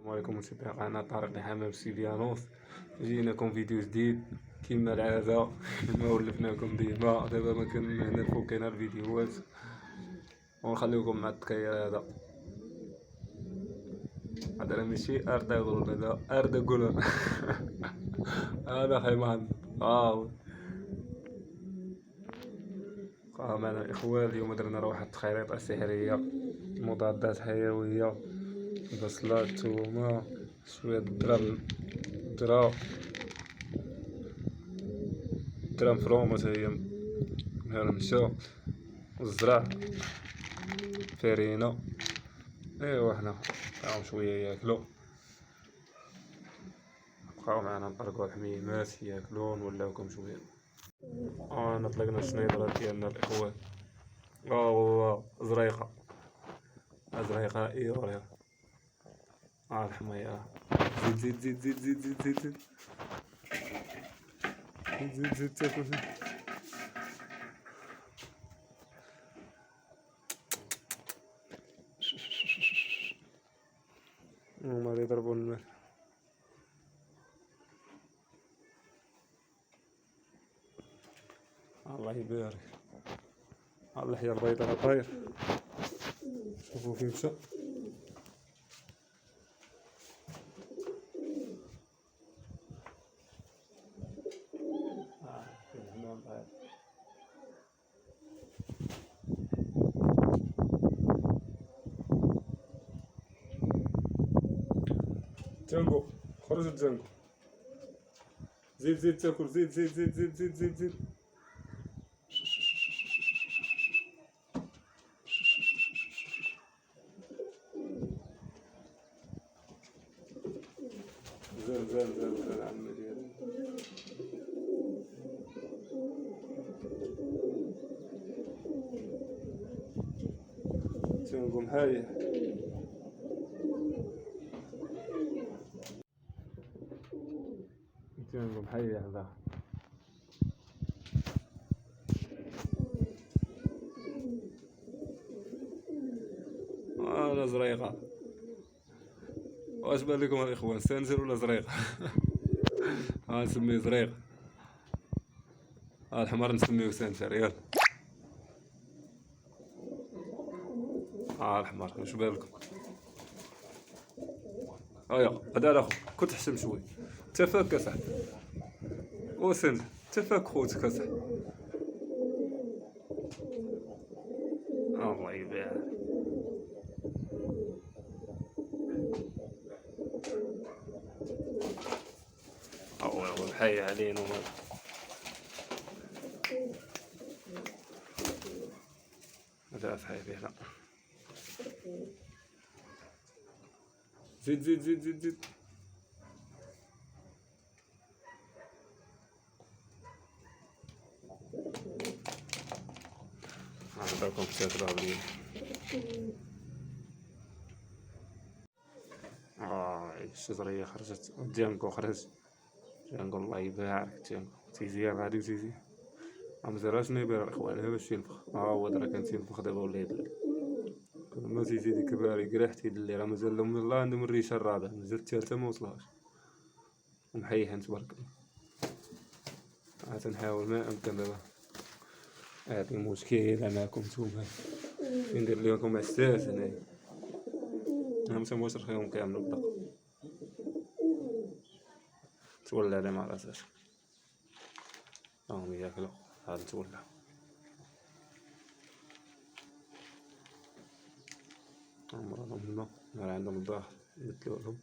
السلام عليكم متابعينا، أنا طارق حمام سيفيانوس. جيناكم فيديو جديد كما العادة. كما ولفناكم ديما. دابا ما كان هنا فوقنا الفيديوهات ونخليكم مع التكير. هذا راه ماشي أردغول، هذا أردغول. هذا خيمان. معنا الإخوان. اليوم درنا راه واحد التخيريطة سحرية، مضادات حيوية، بصلة، تومة، شوية درا مفرومة تا هي مهرمشة، والزرع، فرينة. ايوا حنا نعطيهم شوية ياكلو، بقاو معنا نطرقو الحميمات ياكلو نوليوكم شوية. نطلقنا الشنيدرات ديالنا الإخوان. هو زريقة إيوريا. الحمية. زيد زيد زيد زيد زيد زيد زيد زيد زيد زيد تاكل. هما اللي يضربوا المال. الله يبارك. اللحية البيضاء راه طاير، شوفو فين مشى. جانجو، خرج الجانجو. زيد زيد تاكل، زيد زيد زيد زيد زيد زيد زيد. زين زين زين زين عمي ديالي. جانجو محايح. جانجو محايح ذا. أنا زريقة. واش بان لكم الإخوان، سانزر ولا زريقة؟ نسميه زريق. الحمار نسميه سانزر. يلا الحمار واش بالكم؟ هذا اخو كنت تحشم شوي. تفاك صاحبي وسند. تفاك خوتك صاحبي. الله يبارك. هو حي علينا وما هذا صاحبي. لا زيد زيد زيد زيد زيد. نعطيكم تاكلوا بلي. الشجرية خرجت، جانكو خرج. جانكو الله يبارك. جانكو تيزيان غادي وتيزي. مزال شنو يبان الإخوان باش ينفخ. هو راه كان تينفخ دابا ولا يدلي. كل ما تيزيد يكبر يقرح تيدلي. راه مازال لهم الله عندهم الريشة الرابعة، مازال الثالثة موصلهاش. ومحيحين تبارك الله. تنحاول ما أمكن دابا. هاد المشكل معاكم نتوما. ندير لكم عساس هنايا. متمواش نخليهم كامل بالدق. تولى على مع راساش. راهم ياكلو. عاد تولى. راهم هنا راه عندهم الداخل نبدلولهم.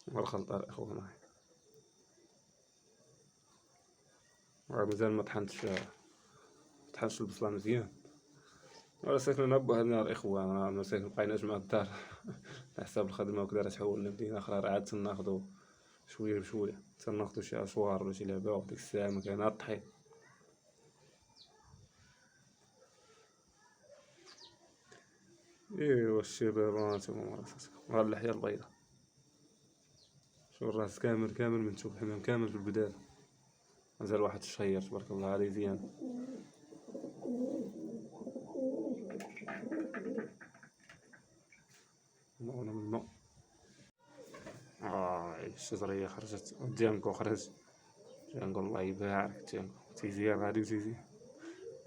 والخلطة الإخوان معايا. راه مازال مطحنش البصلة مزيان. راه ساكنين با بوحدنا الإخوان. راه مبقيناش مع الدار. على حساب الخدمة وكدا راه تحولنا لمدينة أخرى. راه عاد تناخدو شوية بشوية. تناخدو شي أشوار ولا شي لعبة، وديك الساعة مكاين غير الطحين. ايوا الشباب هانتوما راساتكم. اللحية البيضاء شوف الراس كامل كامل من تشوف الحمام كامل في البداية. مازال واحد الشهير تبارك الله عليه زيان. منه الشجرية خرجت ديانكو خرج. ديانكو الله يبارك ديانكو تيزيان غادي وتيزي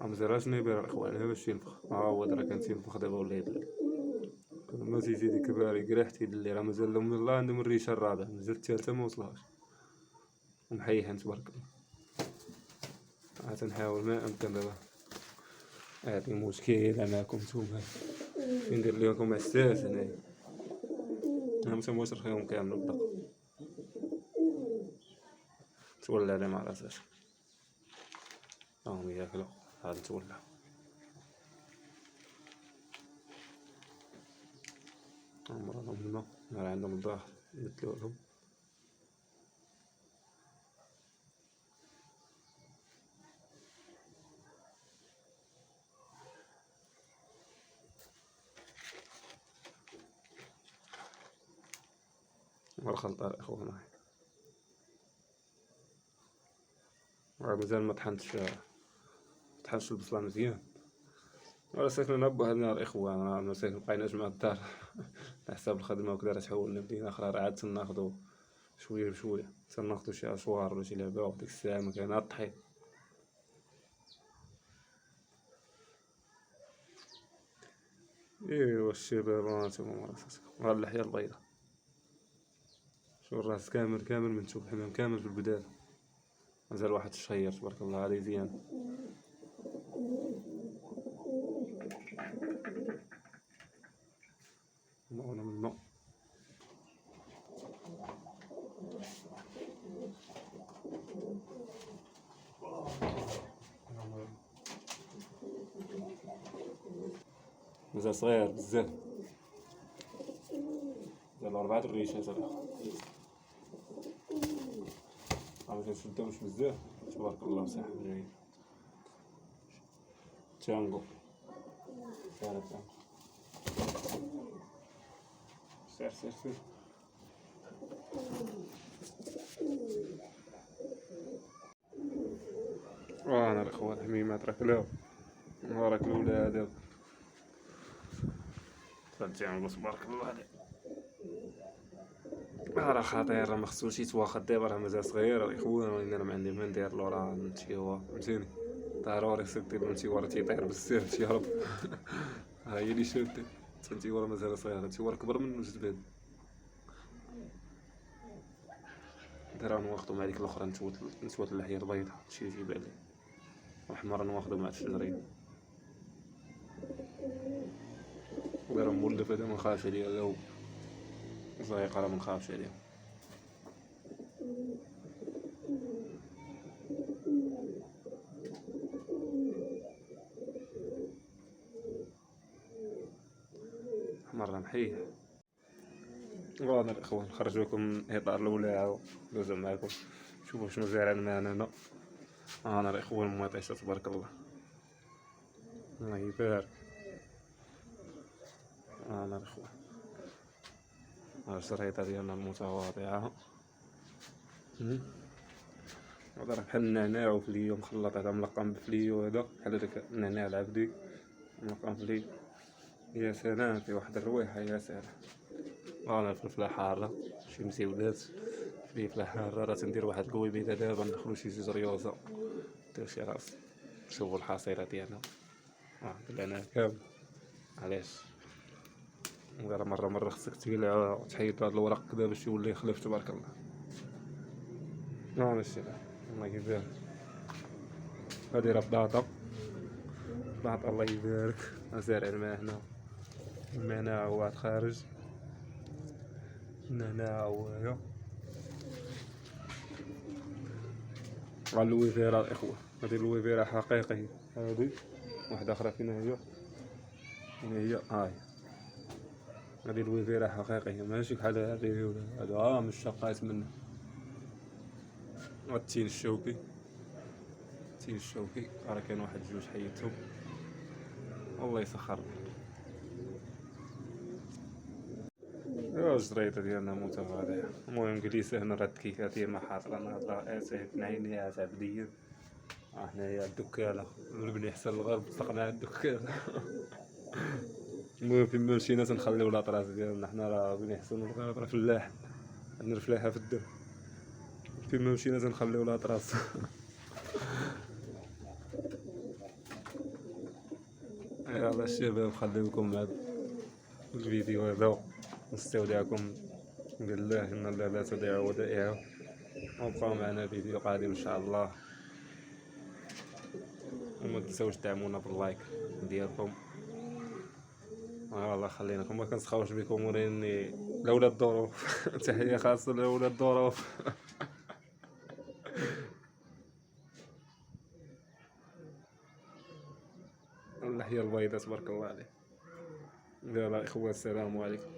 مزرعش نيبير الإخوان باش ينفخ هو درا كان تينفخ دابا ولا يدلل ما تيزي ديك الباري قريحتي اللي راه مازال لهم الله عندهم الريشة الرابع مازال التالتة موصلهاش ومحيحين تبارك الله. تنحاول ما أمكن دابا هادي مشكلة معاكم نتوما فين ندير لكم حساس هنايا متمواش رخيهم كامل بالدق تولى عليه مع راساش راهم ياكلو هاد تولى عمرهم الماء راه عندهم الظهر مثلولهم. الخلطة الإخوان مازال مطحنش البصلة مزيان ولا ساكن نبه هاد النهار الإخوان راه مساكن مبقيناش مع الدار على حساب الخدمة وكدا راه تحولنا لمدينة أخرى راه عاد تناخدو شوية بشوية تناخدو شي أشوار ولا شي لعبة وديك الساعة مكاينها الطحين. إيوا الشباب هانتوما مراساتكم غا اللحية البيضا شوف الراس كامل كامل من تشوف الحمام كامل في البداية. مازال واحد الشهير تبارك الله عليه زيان. منه مازال صغير بزاف مازال 4 الريشات ما تنشدوش بزاف تبارك الله صاحب جيد. تانغو سير سير سير سير وانا الاخوان حميمات راكلاو راك الولاد تانغو تبارك الله عليه راه خطير راه مخصوش يتواخد دابا راه مازال صغير الاخوان ولينا انا ما عندي ما ندير له راه نتيوا فهمتيني ضروري خصك دير نتيوا راه تيطير بزاف تيهرب ها هي اللي شادة نتيوا راه مازال صغير نتيوا راه كبر منو جدبان دابا نواخدو مع ديك الاخرى نتوت اللحية البيضا شي يجيب عليه الحمر نواخدو مع الشجرية راه مولف هذا منخافش عليه هو زايق راه منخافش عليه. مرة محيه وانا الاخوان نخرجوكم من الاطار الاولى ندوزو معاكم شوفوا شنو زارعين معنا هنا. انا الاخوان مطيشه تبارك الله الله يبارك. انا الاخوان الشريطة ديالنا المتواضعة هذا راه بحال النعناع وفليو مخلط هذا ملقم بفليو هذا بحال هداك النعناع العبدي ملقم فليو يا سلام في واحد الرويحة يا سلام. انا الفلفلة حارة شي مسيولات فلفلة حارة راه تندير واحد الكويبيته دابا ندخلو شي جوج ريوزة ندير شي راس شوفو الحصيلة ديالنا بالعناب كامل علاش غير مرة خصك تقلع وتحيد هاد الورق كدا باش يولي يخلف تبارك الله. ماشي الله يبارك هادي راه بطاطا الله يبارك زارع الماء هنا النعناع واحد خارج النعناع هويا راه اللويفيرا الاخوة هادي اللويفيرا حقيقية هادي واحدة اخرى فين هي هاي هادي اللويفيرا حقيقية ماشي بحال هادي هذا مش شقات منه. والتين الشوكي راه كاين واحد جوج حيدتهم والله يسخر. ايوا الجريدة ديالنا متواضعة. المهم جليسة هنا راه التكييفات ديالنا حاضرة هضرة اسف نعينيات عبدية. حنايا الدكالة من بني حسن الغرب طلقنا على الدكالة. المهم فين ما مشينا تنخليو لاطراس ديالنا، حنا راه بني حسن الغرب راه فلاح، عندنا الفلاحة في الدم، فين ما مشينا تنخليو لاطراس. يلا الشباب خليكم مع الفيديو هذا، نستودعكم بالله إن الله لا تضيع ودائعه، وابقاو معنا فيديو قادم إن شاء الله، وما تنساوش دعمونا باللايك ديالكم. والله خليناكم ما كنسخاوش بكم وريني لولا الظروف. تحية خاصة لولا الظروف. اللحية البيضاء تبارك الله عليه. يلا إخوة السلام عليكم.